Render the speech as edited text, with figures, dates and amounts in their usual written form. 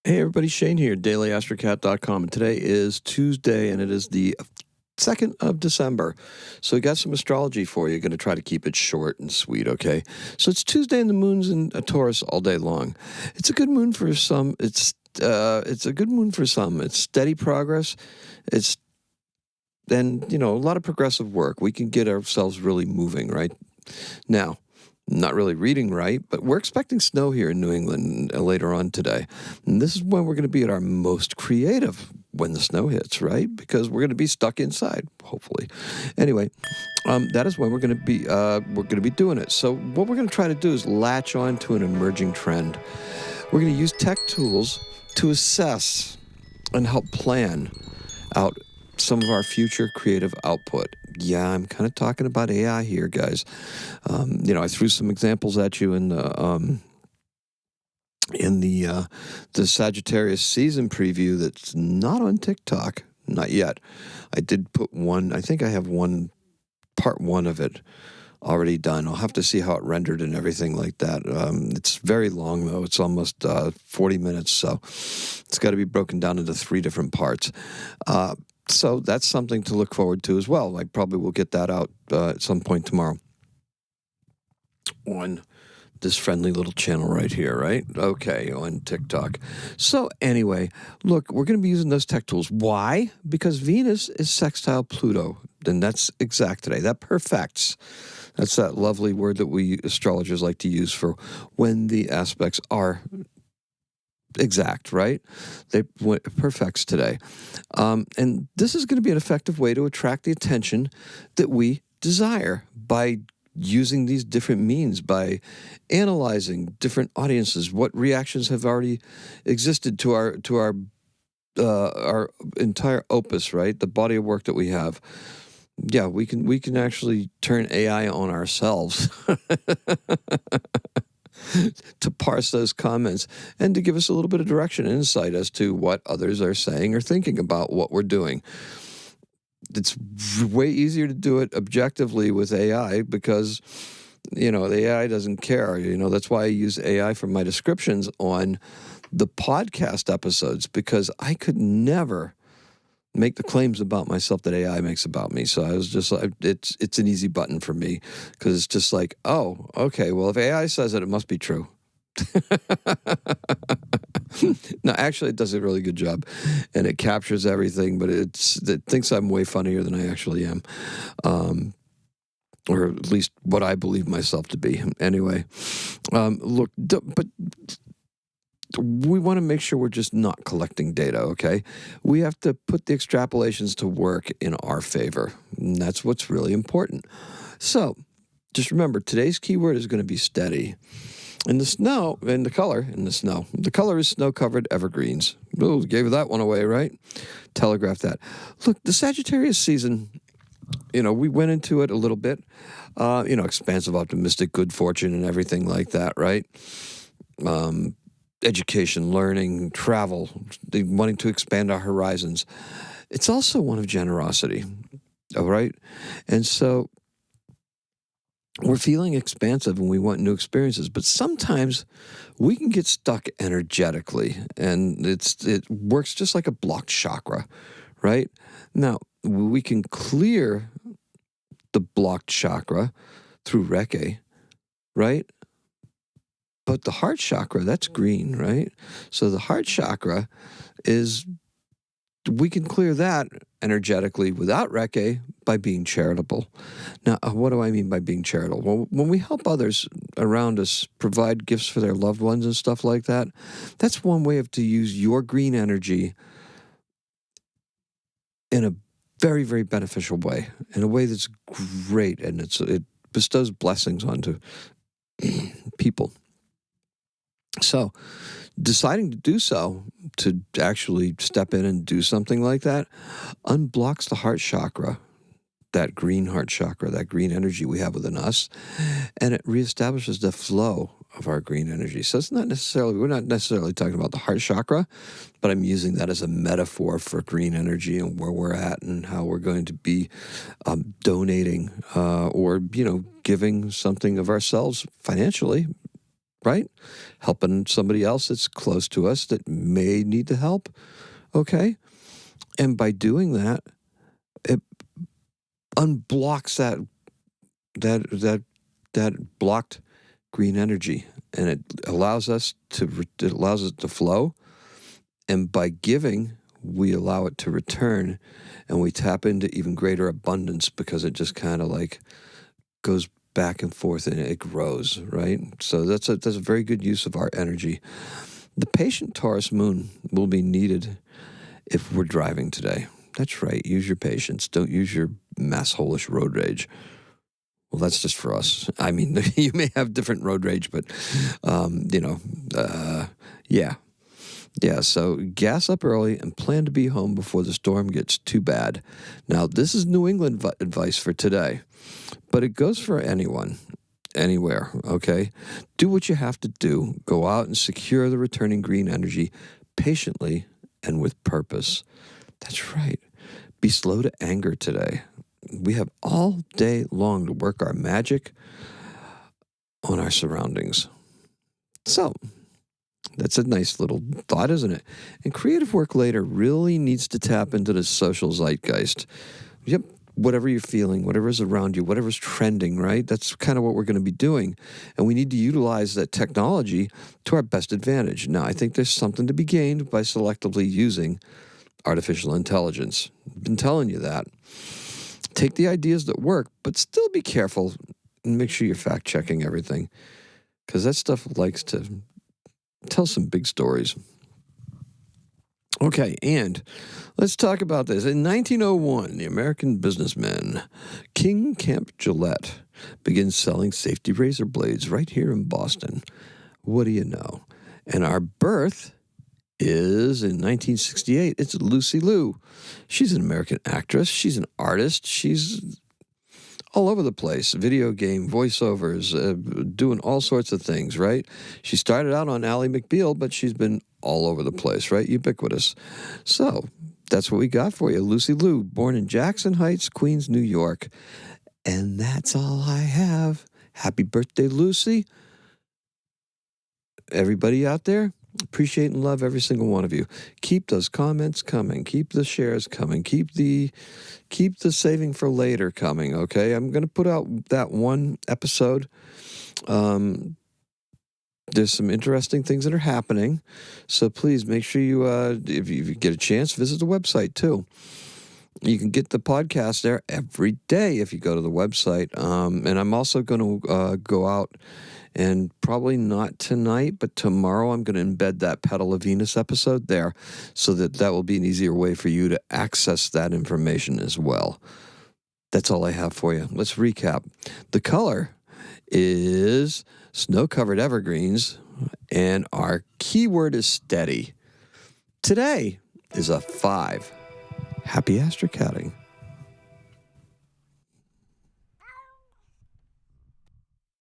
Hey everybody, Shane here, daily-astrocat.com, and today is Tuesday, and it is the 2nd of December. So we got some astrology for you. Going to try to keep it short and sweet, okay? So it's Tuesday, and the moon's in a Taurus all day long. It's a good moon for some. It's a good moon for some. It's steady progress. It's a lot of progressive work. We can get ourselves really moving, right? Now, not really reading right, but we're expecting snow here in New England later on today. And this is when we're going to be at our most creative, when the snow hits, right? Because we're going to be stuck inside, hopefully. Anyway, that is when we're going to be doing it. So what we're going to try to do is latch on to an emerging trend. We're going to use tech tools to assess and help plan out some of our future creative output. Yeah, I'm kind of talking about AI here, guys. I threw some examples at you in the Sagittarius season preview that's not on TikTok, not yet. I did put one. I think I have part one of it already done. I'll have to see how it rendered and everything like that. It's very long though. It's almost 40 minutes, so it's got to be broken down into 3 different parts. So that's something to look forward to as well. I probably will get that out at some point tomorrow on this friendly little channel right here, right? Okay, on TikTok. So anyway, look, we're going to be using those tech tools. Why? Because Venus is sextile Pluto, and that's exact today. That perfects. That's that lovely word that we astrologers like to use for when the aspects are exact, right? They perfects today. And this is going to be an effective way to attract the attention that we desire by using these different means, by analyzing different audiences, what reactions have already existed to our entire opus, right? The body of work that we have. Yeah, we can actually turn AI on ourselves to parse those comments and to give us a little bit of direction and insight as to what others are saying or thinking about what we're doing. It's way easier to do it objectively with AI because, the AI doesn't care. That's why I use AI for my descriptions on the podcast episodes, because I could never make the claims about myself that AI makes about me. So I was just like, it's an easy button for me, because it's just like, oh, okay, well, if AI says it, it must be true. No, actually, it does a really good job, and it captures everything, but it thinks I'm way funnier than I actually am, or at least what I believe myself to be. Anyway, look, but we want to make sure we're just not collecting data, okay? We have to put the extrapolations to work in our favor, and that's what's really important. So just remember, today's keyword is going to be steady. And the snow, and the color in the snow. The color is snow-covered evergreens. Oh, gave that one away, right? Telegraph that. Look, the Sagittarius season, we went into it a little bit. Expansive, optimistic, good fortune, and everything like that, right? Education, learning, travel, wanting to expand our horizons. It's also one of generosity, all right? And so we're feeling expansive and we want new experiences, but sometimes we can get stuck energetically, and it works just like a blocked chakra, right? Now, we can clear the blocked chakra through Reiki, right? But the heart chakra, that's green, right? So the heart chakra we can clear that energetically without Reiki by being charitable. Now, what do I mean by being charitable? Well, when we help others around us provide gifts for their loved ones and stuff like that, that's one way to use your green energy in a very, very beneficial way, in a way that's great, and it bestows blessings onto people. So deciding to do so, to actually step in and do something like that, unblocks the heart chakra, that green heart chakra, that green energy we have within us, and it reestablishes the flow of our green energy. So we're not necessarily talking about the heart chakra, but I'm using that as a metaphor for green energy and where we're at and how we're going to be donating or giving something of ourselves financially right? Helping somebody else that's close to us that may need the help, okay? And by doing that, it unblocks that blocked green energy, and it allows it to flow. And by giving, we allow it to return, and we tap into even greater abundance because it just kind of like goes back and forth and it grows, right? So that's a very good use of our energy. The patient Taurus Moon will be needed if we're driving today. That's right. Use your patience. Don't use your massholish road rage. Well, that's just for us. I mean, you may have different road rage, but, yeah. Yeah, so gas up early and plan to be home before the storm gets too bad. Now, this is New England advice for today, but it goes for anyone, anywhere, okay? Do what you have to do. Go out and secure the returning green energy patiently and with purpose. That's right. Be slow to anger today. We have all day long to work our magic on our surroundings. So, that's a nice little thought, isn't it? And creative work later really needs to tap into the social zeitgeist. Yep, whatever you're feeling, whatever's around you, whatever's trending, right? That's kind of what we're going to be doing. And we need to utilize that technology to our best advantage. Now, I think there's something to be gained by selectively using artificial intelligence. I've been telling you that. Take the ideas that work, but still be careful and make sure you're fact-checking everything, because that stuff likes to tell some big stories. Okay, and let's talk about this. In 1901, the American businessman King Camp Gillette begins selling safety razor blades right here in Boston. What do you know? And our birth is in 1968. It's Lucy Liu. She's an American actress. She's an artist. She's all over the place, video game, voiceovers, doing all sorts of things, right? She started out on Ally McBeal, but she's been all over the place, right? Ubiquitous. So that's what we got for you. Lucy Liu, born in Jackson Heights, Queens, New York. And that's all I have. Happy birthday, Lucy. Everybody out there, appreciate and love every single one of you. Keep those comments coming. Keep the shares coming. Keep the saving for later coming, okay? I'm going to put out that one episode. There's some interesting things that are happening. So please make sure you, if you get a chance, visit the website too. You can get the podcast there every day if you go to the website. And I'm also going to go out and probably not tonight, but tomorrow I'm going to embed that Petal of Venus episode there so that will be an easier way for you to access that information as well. That's all I have for you. Let's recap. The color is snow-covered evergreens, and our keyword is steady. Today is a 5. Happy astrocatting.